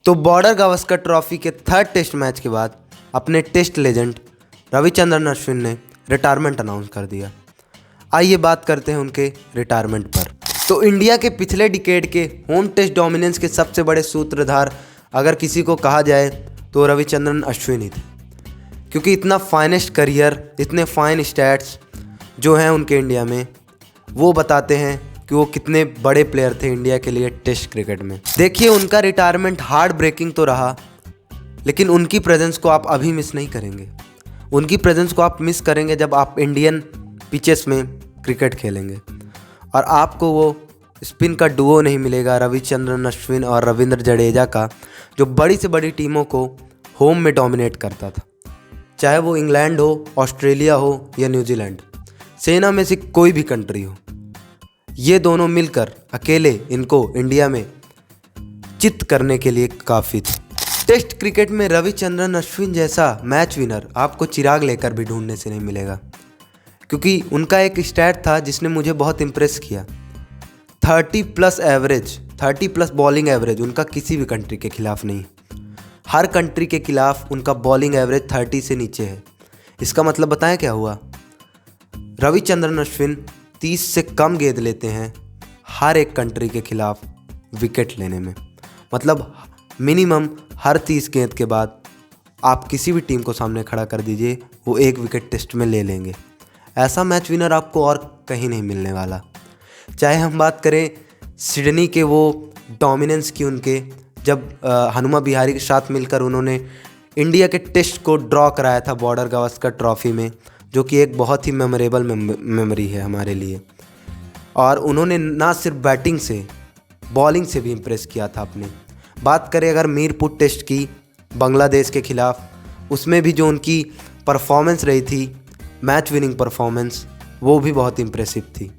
तो border Gavaskar trophy के third test match के बाद अपने टेस्ट लेजेंड रविचंद्रन अश्विन ने रिटायरमेंट अनाउंस कर दिया। आइए बात करते हैं उनके रिटायरमेंट पर। तो इंडिया के पिछले डिकेड के होम टेस्ट डोमिनेंस के सबसे बड़े सूत्रधार अगर किसी को कहा जाए तो रविचंद्रन अश्विन ही थे, क्योंकि इतना फाइनेस्ट करियर, इतने फाइन स्टैट्स जो हैं उनके इंडिया में, वो बताते हैं कि वो कितने बड़े प्लेयर थे इंडिया के लिए टेस्ट क्रिकेट में। देखिए, उनका रिटायरमेंट हार्ट ब्रेकिंग तो रहा, लेकिन उनकी प्रेजेंस को आप अभी मिस नहीं करेंगे। उनकी प्रेजेंस को आप मिस करेंगे जब आप इंडियन पिचेस में क्रिकेट खेलेंगे और आपको वो स्पिन का डुओ नहीं मिलेगा रविचंद्रन अश्विन और रविंद्र जडेजा का, जो बड़ी से बड़ी टीमों को होम में डोमिनेट करता था, चाहे वो इंग्लैंड हो, ऑस्ट्रेलिया हो या न्यूजीलैंड, सेना में से कोई भी कंट्री हो। ये दोनों मिलकर अकेले इनको इंडिया में चित करने के लिए काफ़ी थे। टेस्ट क्रिकेट में रविचंद्रन अश्विन जैसा मैच विनर आपको चिराग लेकर भी ढूंढने से नहीं मिलेगा, क्योंकि उनका एक स्टैट था जिसने मुझे बहुत इम्प्रेस किया। 30 प्लस बॉलिंग एवरेज उनका किसी भी कंट्री के खिलाफ नहीं। हर कंट्री के खिलाफ उनका बॉलिंग एवरेज 30 से नीचे है। इसका मतलब बताएं क्या हुआ? रविचंद्रन अश्विन 30 से कम गेंद लेते हैं हर एक कंट्री के खिलाफ विकेट लेने में। मतलब मिनिमम हर 30 गेंद के बाद आप किसी भी टीम को सामने खड़ा कर दीजिए, वो एक विकेट टेस्ट में ले लेंगे। ऐसा मैच विनर आपको और कहीं नहीं मिलने वाला। चाहे हम बात करें सिडनी के वो डोमिनेंस की, उनके जब हनुमा विहारी के साथ मिलकर उन्होंने इंडिया के टेस्ट को ड्रॉ कराया था बॉर्डर गावस्कर ट्रॉफी में, जो कि एक बहुत ही मेमोरेबल मेमोरी है हमारे लिए। और उन्होंने ना सिर्फ बैटिंग से, बॉलिंग से भी इम्प्रेस किया था अपने। बात करें अगर मीरपुर टेस्ट की बांग्लादेश के खिलाफ, उसमें भी जो उनकी परफॉर्मेंस रही थी, मैच विनिंग परफॉर्मेंस, वो भी बहुत इम्प्रेसिव थी।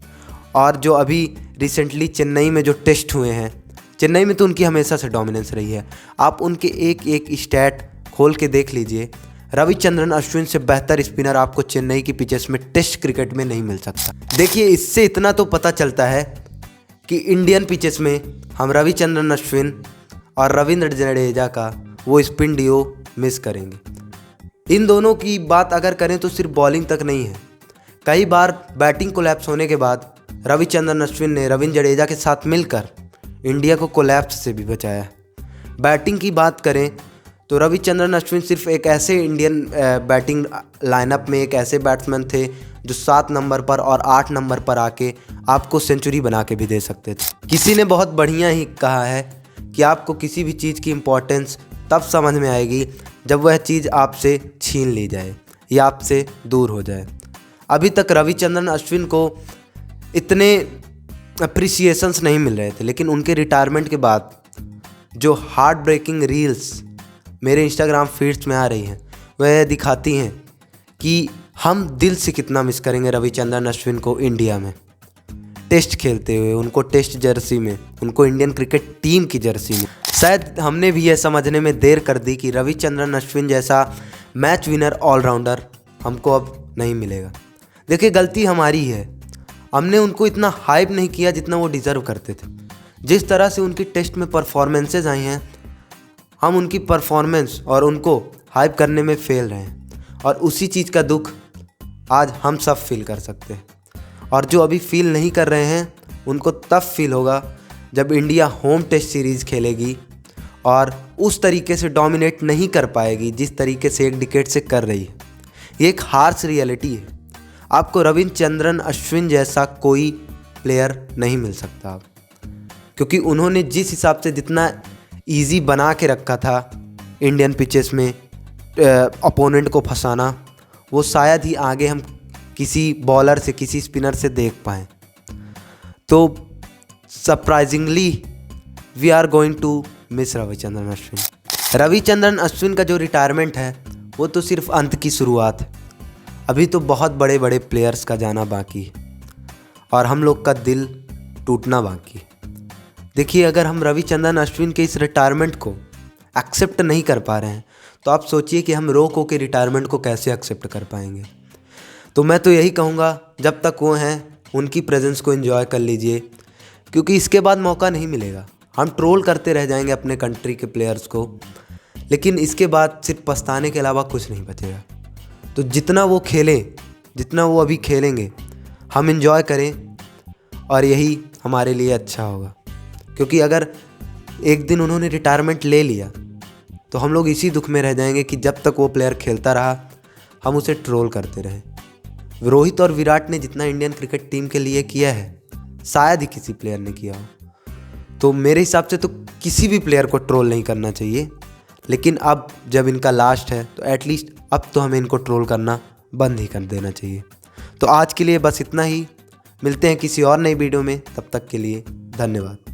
और जो अभी रिसेंटली चेन्नई में जो टेस्ट हुए हैं, चेन्नई में तो उनकी हमेशा से डोमिनेंस रही है। आप उनके एक एक स्टैट खोल के देख लीजिए, रविचंद्रन अश्विन से बेहतर स्पिनर आपको चेन्नई की पिचेस में टेस्ट क्रिकेट में नहीं मिल सकता। देखिए, इससे इतना तो पता चलता है कि इंडियन पिचेस में हम रविचंद्रन अश्विन और रविंद्र जडेजा का वो स्पिन डिओ मिस करेंगे। इन दोनों की बात अगर करें तो सिर्फ बॉलिंग तक नहीं है, कई बार बैटिंग कोलैप्स होने के बाद रविचंद्रन अश्विन ने रविंद्र जडेजा के साथ मिलकर इंडिया को कोलैप्स से भी बचाया। बैटिंग की बात करें तो रविचंद्रन अश्विन सिर्फ एक ऐसे इंडियन बैटिंग लाइनअप में एक ऐसे बैट्समैन थे जो 7 नंबर पर और 8 नंबर पर आके आपको सेंचुरी बना के भी दे सकते थे। किसी ने बहुत बढ़िया ही कहा है कि आपको किसी भी चीज़ की इम्पोर्टेंस तब समझ में आएगी जब वह चीज़ आपसे छीन ली जाए या आपसे दूर हो जाए। अभी तक रविचंद्रन अश्विन को इतने अप्रिसिएशंस नहीं मिल रहे थे, लेकिन उनके रिटायरमेंट के बाद जो हार्ट ब्रेकिंग रील्स मेरे इंस्टाग्राम फीड्स में आ रही हैं, वह दिखाती हैं कि हम दिल से कितना मिस करेंगे रविचंद्रन अश्विन को इंडिया में टेस्ट खेलते हुए, उनको टेस्ट जर्सी में, उनको इंडियन क्रिकेट टीम की जर्सी में। शायद हमने भी यह समझने में देर कर दी कि रविचंद्रन अश्विन जैसा मैच विनर ऑलराउंडर हमको अब नहीं मिलेगा। देखिए, गलती हमारी है, हमने उनको इतना हाइप नहीं किया जितना वो डिज़र्व करते थे। जिस तरह से उनकी टेस्ट में परफॉर्मेंसेज आई हैं, हम उनकी परफॉर्मेंस और उनको हाइप करने में फेल रहे हैं, और उसी चीज़ का दुख आज हम सब फील कर सकते हैं। और जो अभी फील नहीं कर रहे हैं उनको तब फील होगा जब इंडिया होम टेस्ट सीरीज़ खेलेगी और उस तरीके से डोमिनेट नहीं कर पाएगी जिस तरीके से एक डिकेड से कर रही है। ये एक हार्श रियलिटी है। आपको रविचंद्रन अश्विन जैसा कोई प्लेयर नहीं मिल सकता अब, क्योंकि उन्होंने जिस हिसाब से जितना ईजी बना के रखा था इंडियन पिचेस में अपोनेंट को फंसाना, वो शायद ही आगे हम किसी बॉलर से, किसी स्पिनर से देख पाएँ। तो surprisingly we are going to miss Ravichandran Ashwin. Ravichandran Ashwin का जो रिटायरमेंट है वो तो सिर्फ अंत की शुरुआत है। अभी तो बहुत बड़े बड़े प्लेयर्स का जाना बाकी है और हम लोग का दिल टूटना बाकी है। देखिए, अगर हम रविचंद्रन अश्विन के इस रिटायरमेंट को एक्सेप्ट नहीं कर पा रहे हैं तो आप सोचिए कि हम रोको के रिटायरमेंट को कैसे एक्सेप्ट कर पाएंगे। तो मैं तो यही कहूँगा, जब तक वो हैं उनकी प्रेजेंस को एंजॉय कर लीजिए, क्योंकि इसके बाद मौका नहीं मिलेगा। हम ट्रोल करते रह जाएंगे अपने कंट्री के प्लेयर्स को, लेकिन इसके बाद सिर्फ पछताने के अलावा कुछ नहीं बचेगा। तो जितना वो खेलें, जितना वो अभी खेलेंगे, हम इन्जॉय करें और यही हमारे लिए अच्छा होगा। क्योंकि अगर एक दिन उन्होंने रिटायरमेंट ले लिया तो हम लोग इसी दुख में रह जाएंगे कि जब तक वो प्लेयर खेलता रहा हम उसे ट्रोल करते रहे। रोहित और विराट ने जितना इंडियन क्रिकेट टीम के लिए किया है शायद ही किसी प्लेयर ने किया हो। तो मेरे हिसाब से तो किसी भी प्लेयर को ट्रोल नहीं करना चाहिए, लेकिन अब जब इनका लास्ट है तो एटलीस्ट अब तो हमें इनको ट्रोल करना बंद ही कर देना चाहिए। तो आज के लिए बस इतना ही, मिलते हैं किसी और नई वीडियो में, तब तक के लिए धन्यवाद।